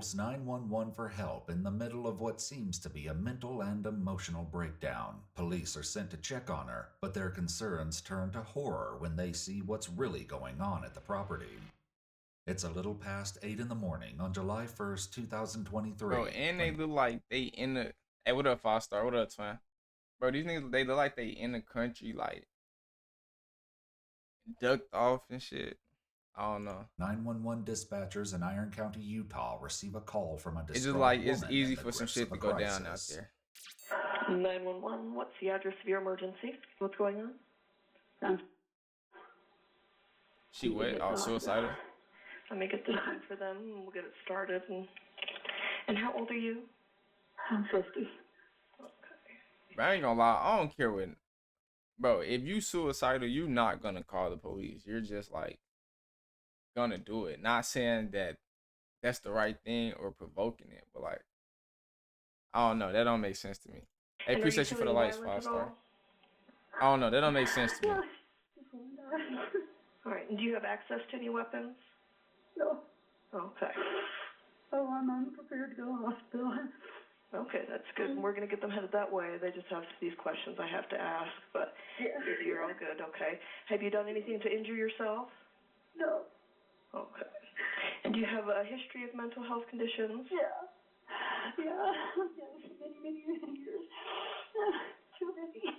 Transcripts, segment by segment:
calls 911 for help in the middle of what seems to be a mental and emotional breakdown. Police are sent to check on her, but their concerns turn to horror when they see what's really going on at the property. It's a little past 8 in the morning on July 1st, Bro, 2023, and they when look like they in the. Hey, what up, 5 star? What up, twin? Bro, these niggas they look like they in the country, like ducked off and shit. I don't know. 911 dispatchers in Iron County, Utah receive a call from a It's just distraught like it's woman in easy the for some grips shit of a to go down out crisis. there. 911, what's the address of your emergency? What's going on? She what? Oh, suicidal. Let me get this in for them and we'll get it started. And how old are you? I'm 50. Okay. Bro, I ain't gonna lie. I don't care what. Bro, if you suicidal, you not gonna call the police. You're just like gonna do it. Not saying that that's the right thing or provoking it, but like I don't know. That don't make sense to me. Hey, And appreciate you for the likes, 5 star. I don't know. That don't make sense to me. All right, and do you have access to any weapons? No. Okay. Oh, I'm unprepared to go to the hospital. Okay, that's good. We're going to get them headed that way. They just have these questions I have to ask, but Yeah. you're all good, okay. Have you done anything to injure yourself? No. Okay. And do you have a history of mental health conditions? Yeah. Yeah. Yes, many years. Too many.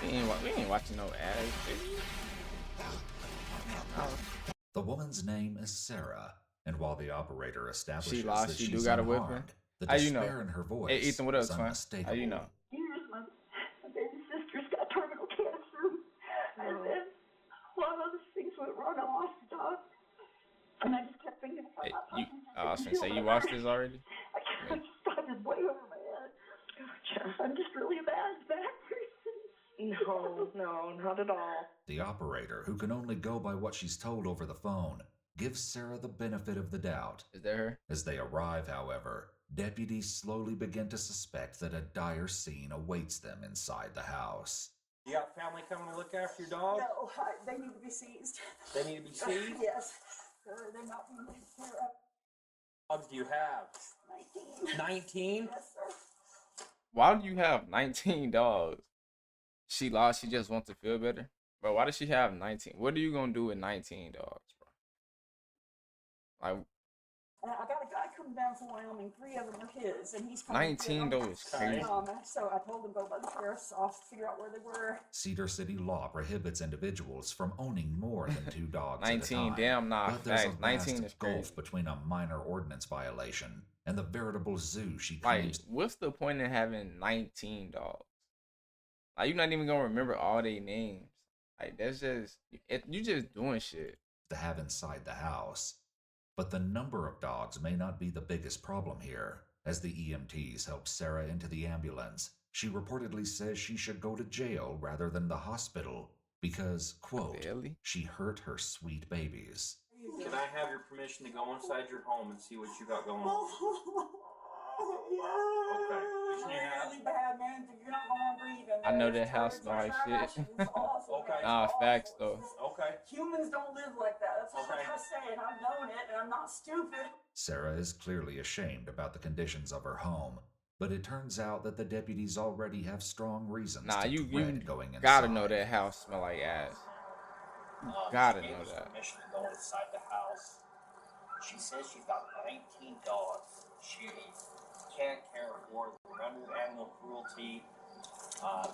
We ain't watching no ads, baby. The woman's name is Sarah, and while the operator establishes She lost. that She do she's got a weapon. unharmed, the How you know? despair in her voice Hey, Ethan, what up, is twin? unmistakable. How you know? Years, my baby sister's got terminal cancer. And then a lot of other things went wrong. I lost a dog. And I just kept thinking, if I'm Hey, not you. talking, I was I gonna say you feel watched better. this already. I just thought it way over my head. Gotcha. I'm just really a bad person. No, not at all. The operator, who can only go by what she's told over the phone, gives Sarah the benefit of the doubt. Is that her? As they arrive, however, deputies slowly begin to suspect that a dire scene awaits them inside the house. You got family coming to look after your dog? No, they need to be seized. They need to be seized? Yes. They're not being taken care of. Dogs do you have? 19. 19? Yes, sir. Why do you have 19 dogs? She lost. She just wants to feel better, bro. Why does she have 19? What are you gonna do with 19 dogs, bro? Like And I got a guy coming down from Wyoming. 3 of them are his, and he's coming. 19 though is crazy. So I told him go by the sheriff's office, figure out where they were. Cedar City law prohibits individuals from owning more than 2 dogs 19, at a time. damn, nah, But there's a facts. 19 vast is gulf crazy. between a minor ordinance violation and the veritable zoo she Like, claims. what's the point in having 19 dogs? Like, you're not even gonna remember all their names. Like, that's just you just doing shit. To have inside the house. But the number of dogs may not be the biggest problem here. As the EMTs help Sarah into the ambulance, she reportedly says she should go to jail rather than the hospital because, quote, Really? she hurt her sweet babies. Can I have your permission to go inside your home and see what you got going on? Okay. You're really bad, man. You're not gonna breathe in I know there. that house smell like shit. It's awful, Okay. man. Nah, It's facts awful. though. Okay. Humans don't live like that. That's all Okay. I say, and I've known it, and I'm not stupid. Sarah is clearly ashamed about the conditions of her home, but it turns out that the deputies already have strong reasons Nah, to you dread going inside. gotta know that house smell like ass. You gotta She gave know us that. permission to go inside the house. She says she's got 19 dogs. She can't care for them. They're under animal cruelty.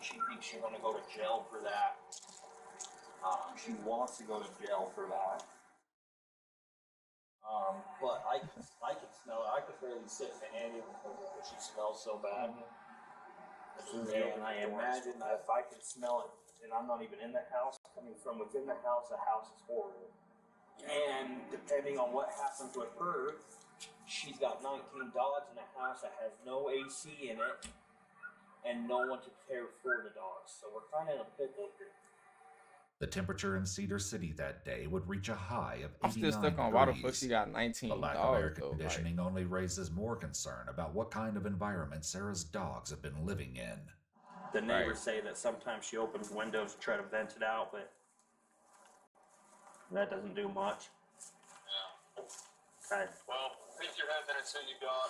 She thinks she's gonna go to jail for that. She wants to go to jail for that. But I can smell it. I could barely sit in the ambulance because she smells so bad. And I imagine that if I could smell it, and I'm not even in the house, coming from within the house is horrible. And depending on what happens with her, she's got 19 dogs in a house that has no AC in it and no one to care for the dogs. So we're kind of in a pickle here. The temperature in Cedar City that day would reach a high of 89 I'm still stuck on why the fuck she got 19 The lack of dogs air though. Like, conditioning only raises more concern about what kind of environment Sarah's dogs have been living in. The neighbors Right. say that sometimes she opens windows to try to vent it out, but That doesn't do much. Yeah. Okay. Well, pick your head in and see what you got,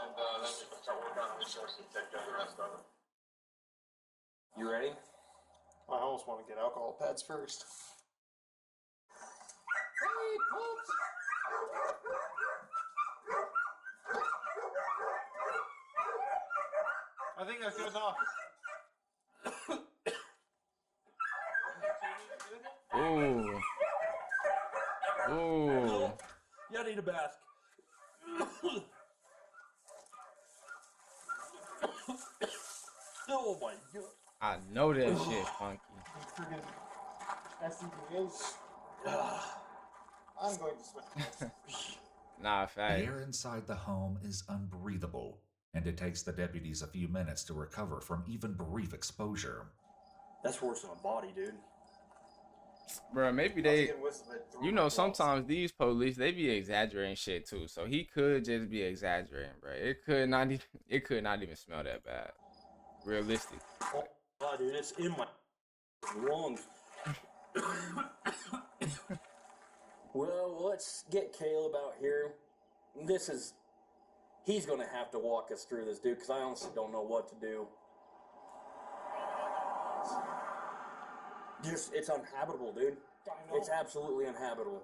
and then we can start working on resources to take care of the rest of it. You ready? I almost want to get alcohol pads first. I think that's good enough. Ooh. Ooh. Yeah, I need a bath. Oh my god. I know that shit funky. Friggin' SCBAs. I'm going to switch. Nah, The fact. air inside the home is unbreathable, and it takes the deputies a few minutes to recover from even brief exposure. That's worse than a body, dude. Bro, maybe they, you know, sometimes these police, they be exaggerating shit too. So he could just be exaggerating, bro. It could not even smell that bad. Realistic. Oh, God, dude, it's in my lungs. Well, let's get Caleb out here. He's gonna have to walk us through this, dude, because I honestly don't know what to do. It's unhabitable, dude. It's absolutely unhabitable.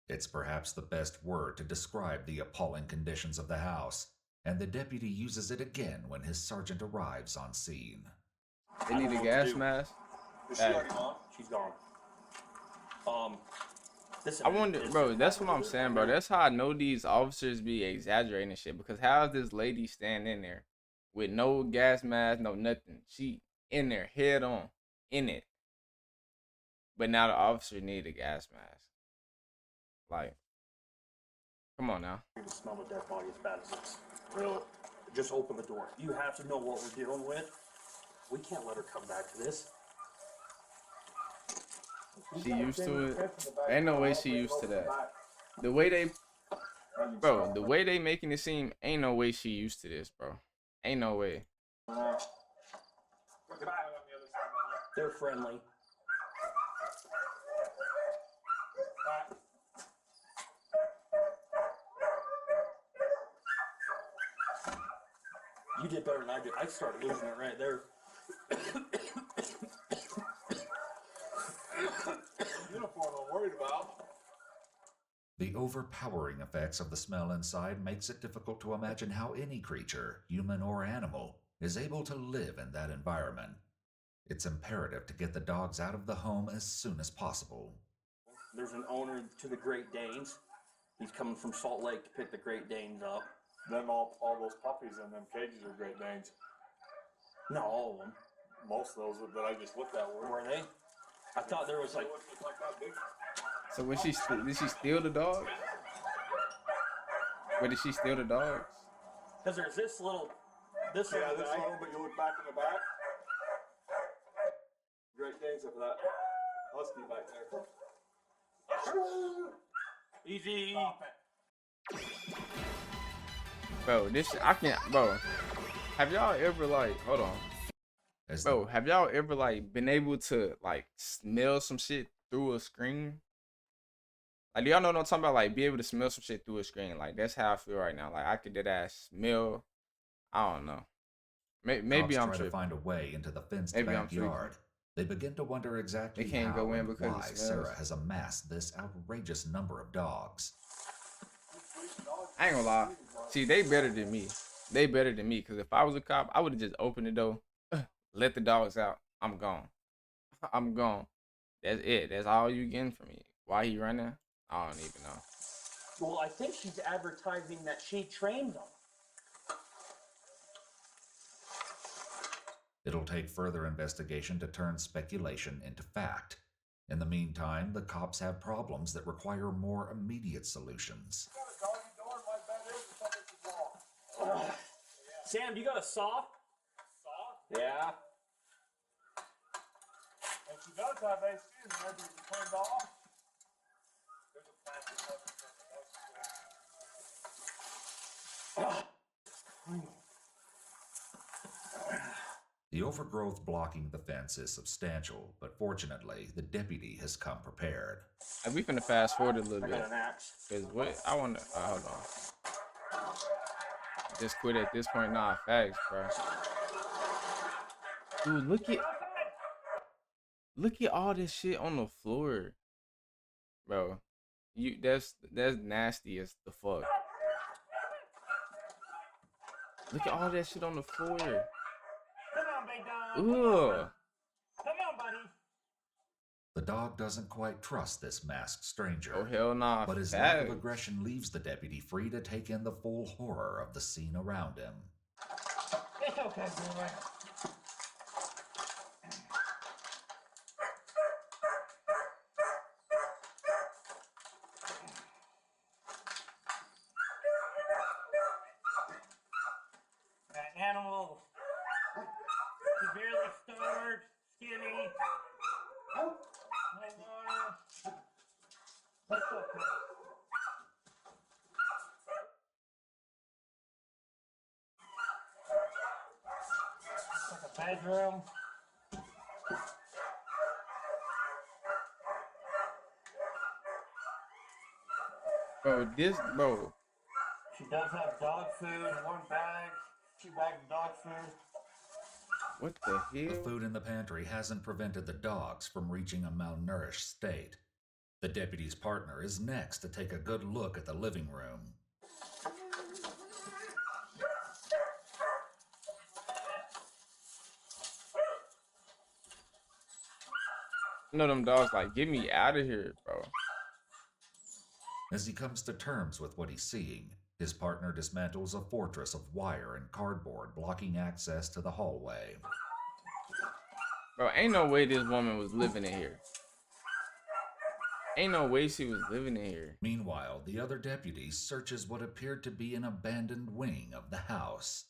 It's perhaps the best word to describe the appalling conditions of the house, and the deputy uses it again when his sergeant arrives on scene. They need a gas mask. Is she already gone? She's gone. I wonder, bro, that's what I'm saying, bro. That's how I know these officers be exaggerating and shit. Because how is this lady standing in there with no gas mask, no nothing? She in there, head on, in it. But now the officer need a gas mask. Like, come on now. You can smell the dead body as bad as it's. Really? Just open the door. You have to know what we're dealing with. We can't let her come back to this. She used to it. Ain't no way she used to that. The way they making it seem, ain't no way she used to this, bro. Ain't no way. They're friendly. You did better than I did. I started losing it right there. Uniform I'm worried about. The overpowering effects of the smell inside makes it difficult to imagine how any creature, human or animal, is able to live in that environment. It's imperative to get the dogs out of the home as soon as possible. There's an owner to the Great Danes. He's coming from Salt Lake to pick the Great Danes up. Them all those puppies in them cages are Great Danes. Not all of them. Most of those that I just looked at were. Were they? I thought there was like. that big. So when did she steal the dog? Where did she steal the dogs? Because there's this little. Yeah, this little, but you look back in the back. Great Danes up that husky back there. Easy. Bro, bro. Have y'all ever hold on. Bro, have y'all ever been able to smell some shit through a screen? Like, do y'all know what I'm talking about? Be able to smell some shit through a screen. Like, that's how I feel right now. Like, I could smell. I don't know. Maybe Cops I'm try tripping. to find a way into the fenced Maybe I'm backyard. They begin to wonder exactly They can't how go in and because it why smells. Sarah has amassed this outrageous number of dogs. I ain't gonna lie. See, they better than me. They better than me. Because if I was a cop, I would have just opened the door, let the dogs out. I'm gone. I'm gone. That's it. That's all you getting from me. Why he running? I don't even know. Well, I think she's advertising that she trained them. It'll take further investigation to turn speculation into fact. In the meantime, the cops have problems that require more immediate solutions. Sam, you got a saw? Saw? Yeah. And she does have AC, and maybe it's turned off. There's a plastic The overgrowth blocking the fence is substantial, but fortunately, the deputy has come prepared. Like, we finna fast forward a little I bit. got an axe. Cause what I wanna hold on. Just quit at this point. Nah, facts, bro. Dude, look at all this shit on the floor. Bro. That's nasty as the fuck. Look at all that shit on the floor. Come on, big dog. Ugh. Come on, buddy. The dog doesn't quite trust this masked stranger. Oh hell nah. But his lack of aggression leaves the deputy free to take in the full horror of the scene around him. It's okay, boy. That animal, severely starved, skinny. That's okay. Like a bedroom. Bro. She does have dog food, 1 bag, 2 bags of dog food. What the hell? The food in the pantry hasn't prevented the dogs from reaching a malnourished state. The deputy's partner is next to take a good look at the living room. You know them dogs like, get me out of here, bro. As he comes to terms with what he's seeing, his partner dismantles a fortress of wire and cardboard blocking access to the hallway. Bro, ain't no way this woman was living in here. Ain't no way she was living in here. Meanwhile, the other deputy searches what appeared to be an abandoned wing of the house.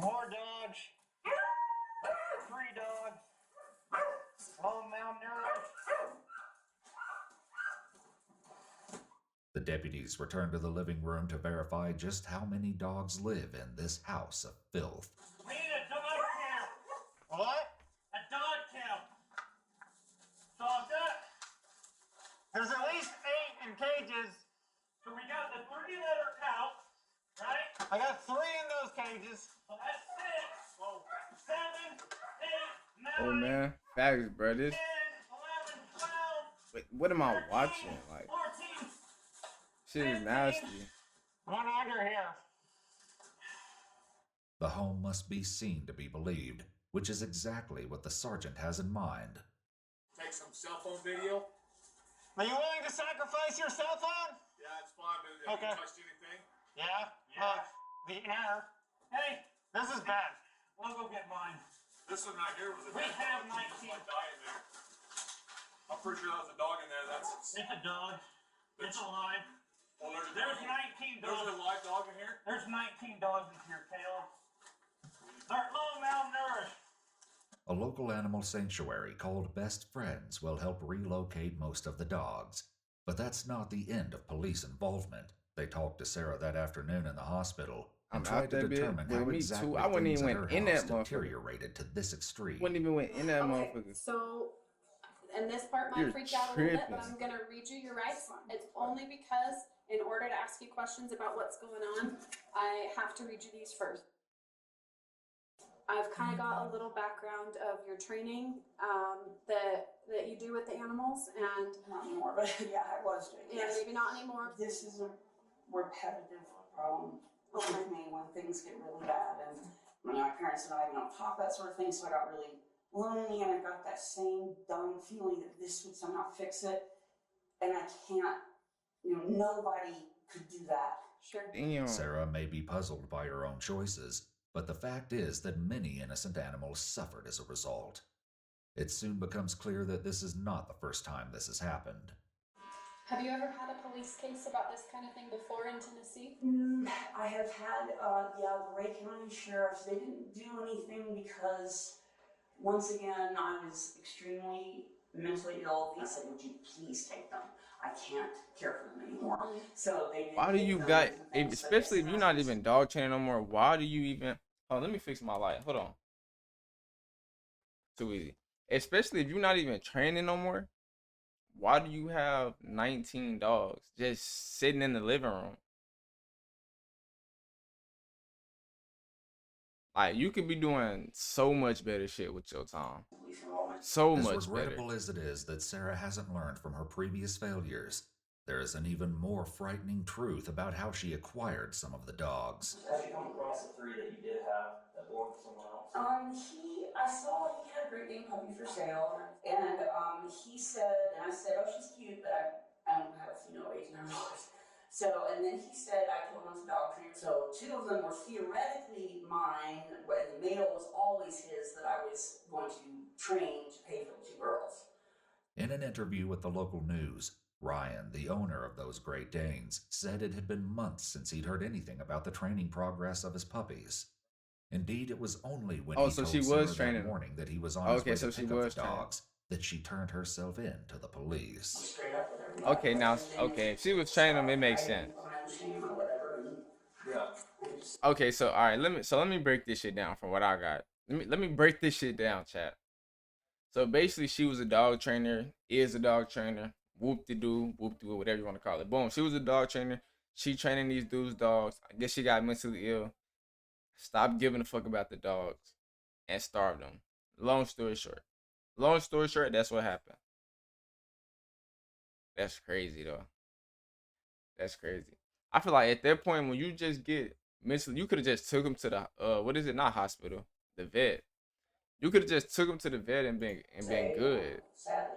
More dogs. 3 dogs. All malnourished. The deputies return to the living room to verify just how many dogs live in this house of filth. We need a dog count. What? A dog count. So I've got, there's at least 8 in cages. So we got the 3-letter count, right? I got 3 in those cages. So that's 6. Whoa. 7, 8, 9. Oh man, facts, bro. This. 10, 11, 12. Wait, what am I 13, watching? Like, 14. shit is nasty. 1 under here. The home must be seen to be believed, which is exactly what the sergeant has in mind. Take some cell phone video. Are you willing to sacrifice your cell phone? Yeah, it's fine, but have Okay. you touched anything? Yeah. The air. Hey, this is bad. I'll go get mine. This one right here was a We have 19. die in there. I'm pretty sure that was a dog in there. That's It's a dog. It's alive. well, there's There's 19 there's dogs. a live dog in here. There's 19 dogs in here, Caleb. They're all malnourished. A local animal sanctuary called Best Friends will help relocate most of the dogs. But that's not the end of police involvement. They talked to Sarah that afternoon in the hospital and I'm tried out to that bit. determine Well, how me exactly too. I wouldn't things even at went her in house that motherfucker. deteriorated to this extreme. Wouldn't even went in that Okay, motherfucker. so, and this part might You're freak you out a little bit, but tripping. I'm gonna read you your rights. It's only because in order to ask you questions about what's going on, I have to read you these first. I've kind of got a little background of your training that you do with the animals, and Not anymore, but yeah, I was doing yeah, yes. maybe not anymore. This is a repetitive problem with me when things get really bad, and my parents and I don't talk, that sort of thing, so I got really lonely, and I got that same dumb feeling that this would somehow fix it, and I can't, nobody could do that. Sure. Damn. Sarah may be puzzled by her own choices, but the fact is that many innocent animals suffered as a result. It soon becomes clear that this is not the first time this has happened. Have you ever had a police case about this kind of thing before in Tennessee? I have had, the Ray County Sheriffs, they didn't do anything because, once again, I was extremely mentally ill. They said, would you please take them? I can't care for them anymore. So they didn't Why do take you them got, and things, so they especially if said, you're not even dog training no more, why do you even, Oh, let me fix my light. Hold on. Too easy. Especially if you're not even training no more. Why do you have 19 dogs just sitting in the living room? Like, you could be doing so much better shit with your time. So As much better. regrettable as it is that Sarah hasn't learned from her previous failures, there is an even more frightening truth about how she acquired some of the dogs. Have you come across the 3 that you did have that belonged to someone else? I saw he had a Great Dane puppy for sale, and he said, and I said, oh, she's cute, but I don't have, $1800. So, and then he said, I told him I was a dog trainer, so 2 of them were theoretically mine, but the male was always his that I was going to train to pay for the 2 girls. In an interview with the local news, Ryan, the owner of those Great Danes, said it had been months since he'd heard anything about the training progress of his puppies. Indeed, it was only when he So told she Sarah was training. that morning that he was on his way so to she pick up was the training. dogs that she turned herself in to the police. Okay, now, okay, if she was training them, it makes sense. Yeah. Okay, so all right, let me break this shit down from what I got. Let me break this shit down, chat. So basically, she was a dog trainer, is a dog trainer, whoop-de-doo, whatever you want to call it. Boom, she was a dog trainer. She training these dudes' dogs. I guess she got mentally ill. Stopped giving a fuck about the dogs and starved them. Long story short, that's what happened. That's crazy though. That's crazy. I feel like at that point when you just get mentally, you could have just took him to the what is it? Not hospital, the vet. You could have just took him to the vet and been good. Sadly,